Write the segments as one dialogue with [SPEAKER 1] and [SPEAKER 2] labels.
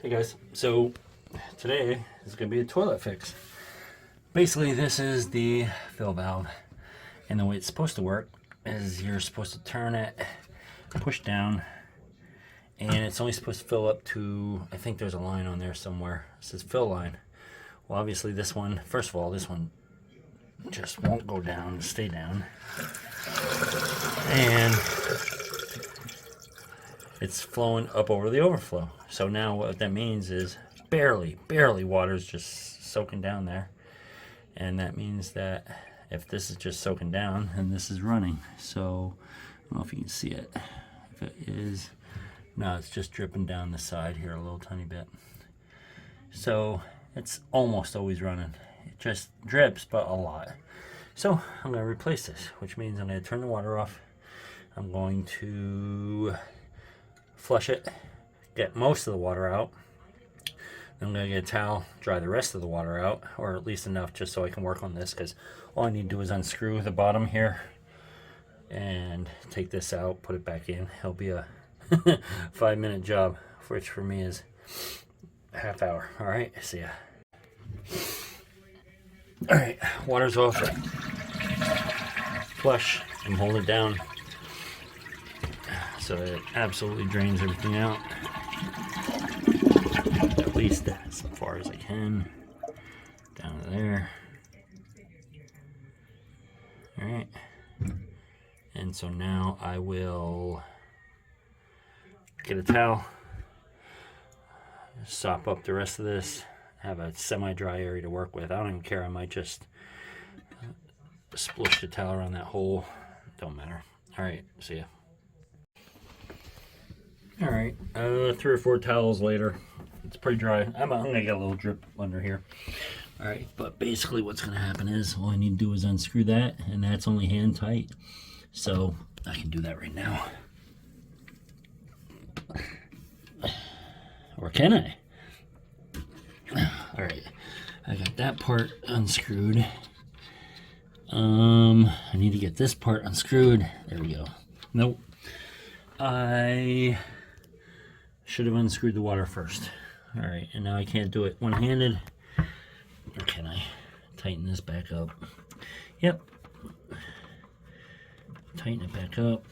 [SPEAKER 1] Hey guys, so today is going to be a toilet fix. Basically, this is the fill valve, and the way it's supposed to work is you're supposed to turn it, push down, and it's only supposed to fill up to, I think there's a line on there somewhere. It says fill line. Well, obviously this one, first of all, this one just won't go down, stay down. And it's flowing up over the overflow. So now what that means is barely water's just soaking down there. And that means that if this is just soaking down, and this is running. So I don't know if you can see it. If it is, no, it's just dripping down the side here a little tiny bit. So it's almost always running. It just drips, but a lot. So I'm going to replace this, which means I'm going to turn the water off. I'm going to flush it, get most of the water out. Then I'm going to get a towel, dry the rest of the water out, or at least enough just so I can work on this, because all I need to do is unscrew the bottom here and take this out, put it back in. It'll be a 5-minute job, which for me is a half hour. All right, see ya. All right, water's off. Flush and hold it down so it absolutely drains everything out, at least as far as I can, down to there. All right, and so now I will get a towel, sop up the rest of this, have a semi-dry area to work with. I don't even care, I might just splush the towel around that hole, don't matter. All right, see ya. All right, 3 or 4 towels later, it's pretty dry. I'm gonna get a little drip under here. All right, but basically what's gonna happen is all I need to do is unscrew that, and that's only hand tight. So I can do that right now. Or can I? All right, I got that part unscrewed. I need to get this part unscrewed. There we go. Nope. I should have unscrewed the water first. All right, and now I can't do it one-handed. Or can I? Tighten this back up. Yep. Tighten it back up.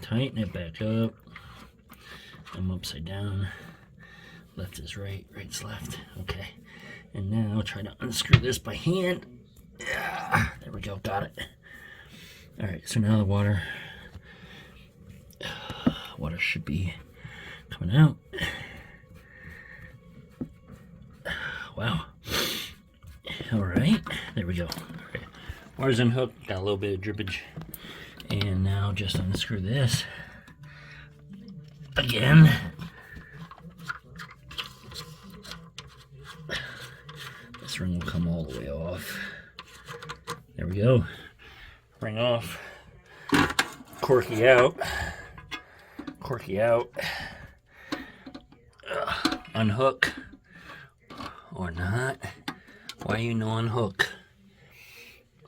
[SPEAKER 1] Tighten it back up. I'm upside down. Left is right, right's left. Okay. And now try to unscrew this by hand. Yeah, there we go, got it. All right, so now the water should be coming out. Wow. All right, there we go. All right. Water's unhooked, got a little bit of drippage. And now just unscrew this again. This ring will come all the way off. There we go. Ring off. Korky out. Korky out. Unhook. Or not. Why are you no unhook?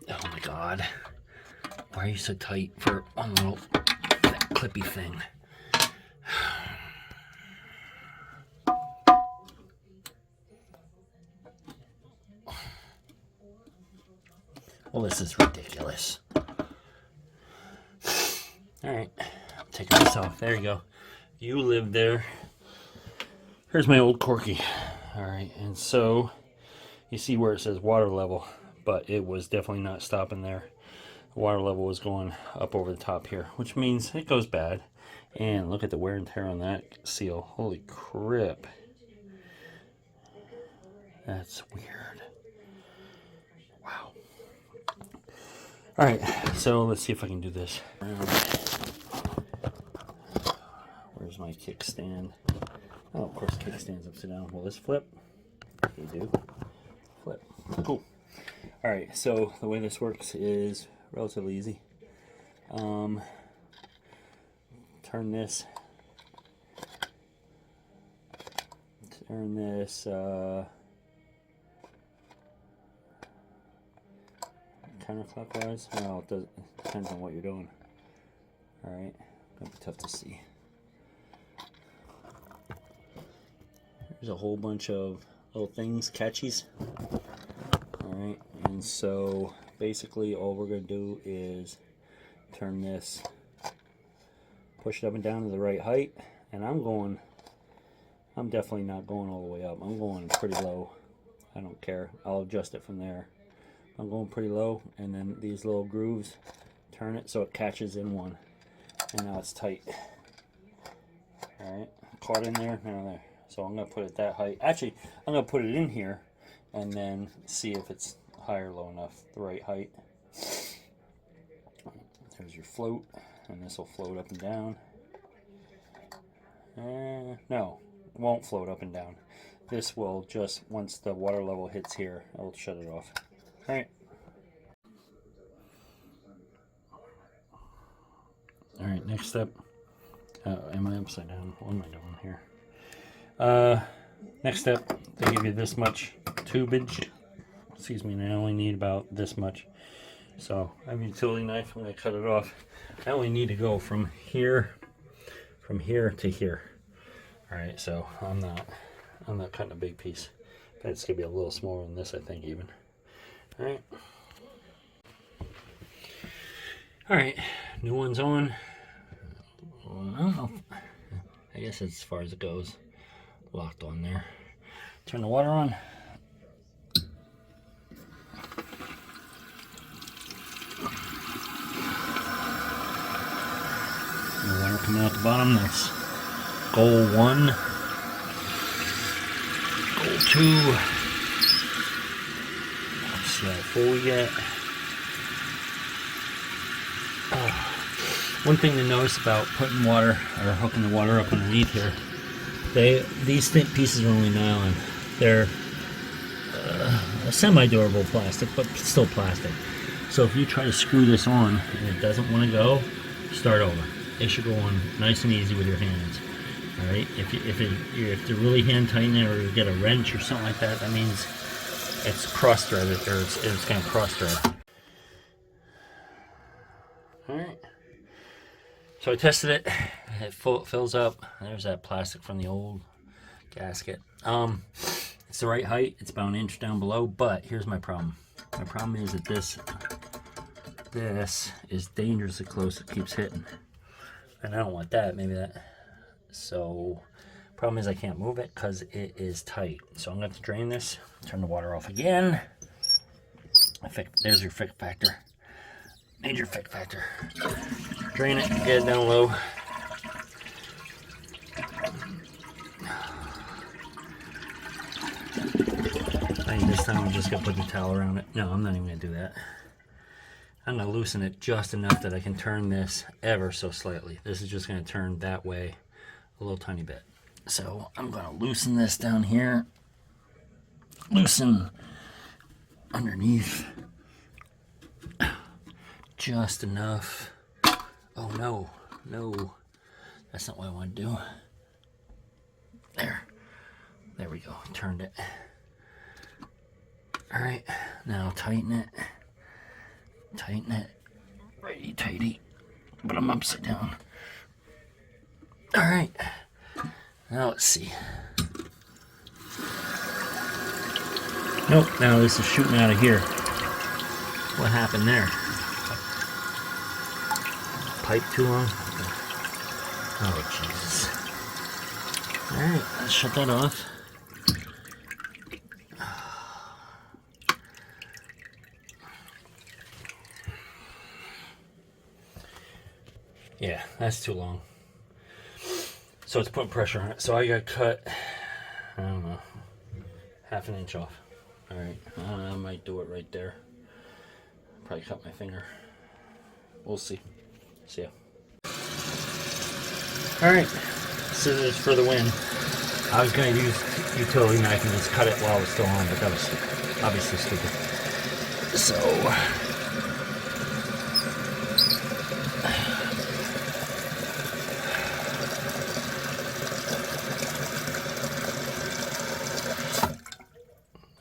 [SPEAKER 1] Oh my god. Why are you so tight for one little clippy thing? Well, this is ridiculous. Alright, I'm taking this off. There you go. You live there. Here's my old Korky. Alright, and so you see where it says water level, but it was definitely not stopping there. The water level was going up over the top here, which means it goes bad. And look at the wear and tear on that seal. Holy crap. That's weird. Wow. Alright, so let's see if I can do this. Where's my kickstand? Oh, of course, kickstand's upside down. Will this flip? You do. Flip. Cool. Alright, so the way this works is relatively easy. Turn this counterclockwise. Well, it depends on what you're doing. Alright, gonna be tough to see. There's a whole bunch of little things, catchies. Alright, and so basically all we're going to do is turn this, push it up and down to the right height, and I'm definitely not going all the way up. I'm going pretty low. I don't care. I'll adjust it from there. I'm going pretty low, and then these little grooves, turn it so it catches in one. And now it's tight. Alright, caught in there, now there. So I'm going to put it that height. Actually, I'm going to put it in here and then see if it's high or low enough, the right height. There's your float, and this will float up and down. No, it won't float up and down. This will just, once the water level hits here, I'll shut it off. Alright. Alright, next step. Am I upside down? What am I doing here? Next step, they give you this much tubage. Excuse me, and I only need about this much. So I have a utility knife, I'm going to cut it off. I only need to go from here to here. Alright, so I'm not cutting a big piece. But it's going to be a little smaller than this, I think, even. Alright. Alright, new one's on. I don't know. I guess it's as far as it goes. Locked on there. Turn the water on. The water coming out the bottom. That's goal 1. Goal 2. Let's see how full we get. One thing to notice about putting water or hooking the water up underneath here, these thin pieces are only nylon. They're a semi-durable plastic, but still plastic. So if you try to screw this on and it doesn't want to go, start over. It should go on nice and easy with your hands. All right. If you really hand tighten it or you get a wrench or something like that, that means it's cross-threaded or it's going to cross-thread. All right. So I tested it. It fills up. There's that plastic from the old gasket. It's the right height. It's about 1 inch down below. But here's my problem. My problem is that this is dangerously close. It keeps hitting, and I don't want that. Maybe that. So problem is I can't move it because it is tight. So I'm going to have to drain this. Turn the water off again. There's your Fixx factor. Major Fixx factor. Drain it, get it down low. I think this time I'm just going to put the towel around it. No, I'm not even going to do that. I'm going to loosen it just enough that I can turn this ever so slightly. This is just going to turn that way a little tiny bit. So I'm going to loosen this down here. Loosen underneath. Just enough. Oh no, no, that's not what I want to do. There we go, turned it. All right, now tighten it, righty tighty, but I'm upside down. All right, now let's see. Nope, now this is shooting out of here. What happened there? Pipe too long? Oh, Jesus. Alright, let's shut that off. Yeah, that's too long. So it's putting pressure on it. So I got cut, I don't know, 1/2 inch off. Alright, I might do it right there. Probably cut my finger. We'll see. See ya. Alright, scissors for the win. I was going to use utility knife and just cut it while it was still on, but that was obviously stupid. So,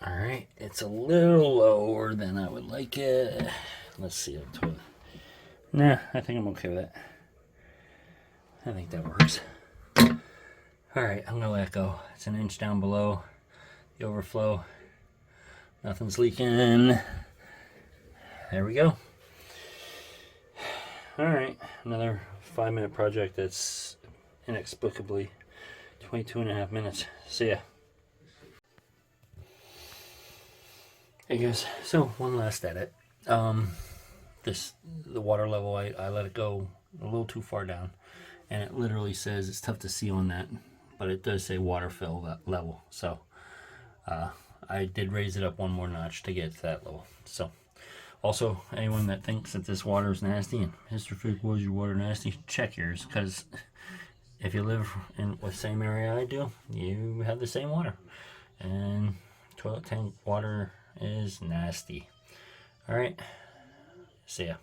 [SPEAKER 1] alright, it's a little lower than I would like it. Let's see. Nah, I think I'm okay with that. I think that works. All right, I'm gonna let go. It's an inch down below the overflow. Nothing's leaking. There we go. All right, another 5-minute project that's inexplicably 22.5 minutes. See ya. Hey guys, so one last edit. The water level, I let it go a little too far down, and it literally says, it's tough to see on that, but it does say water fill level. So I did raise it up one more notch to get to that level. So also, anyone that thinks that this water is nasty and Mr. Fixx, was your water nasty? Check yours, because if you live in the same area I do, you have the same water, and toilet tank water is nasty. All right, see ya.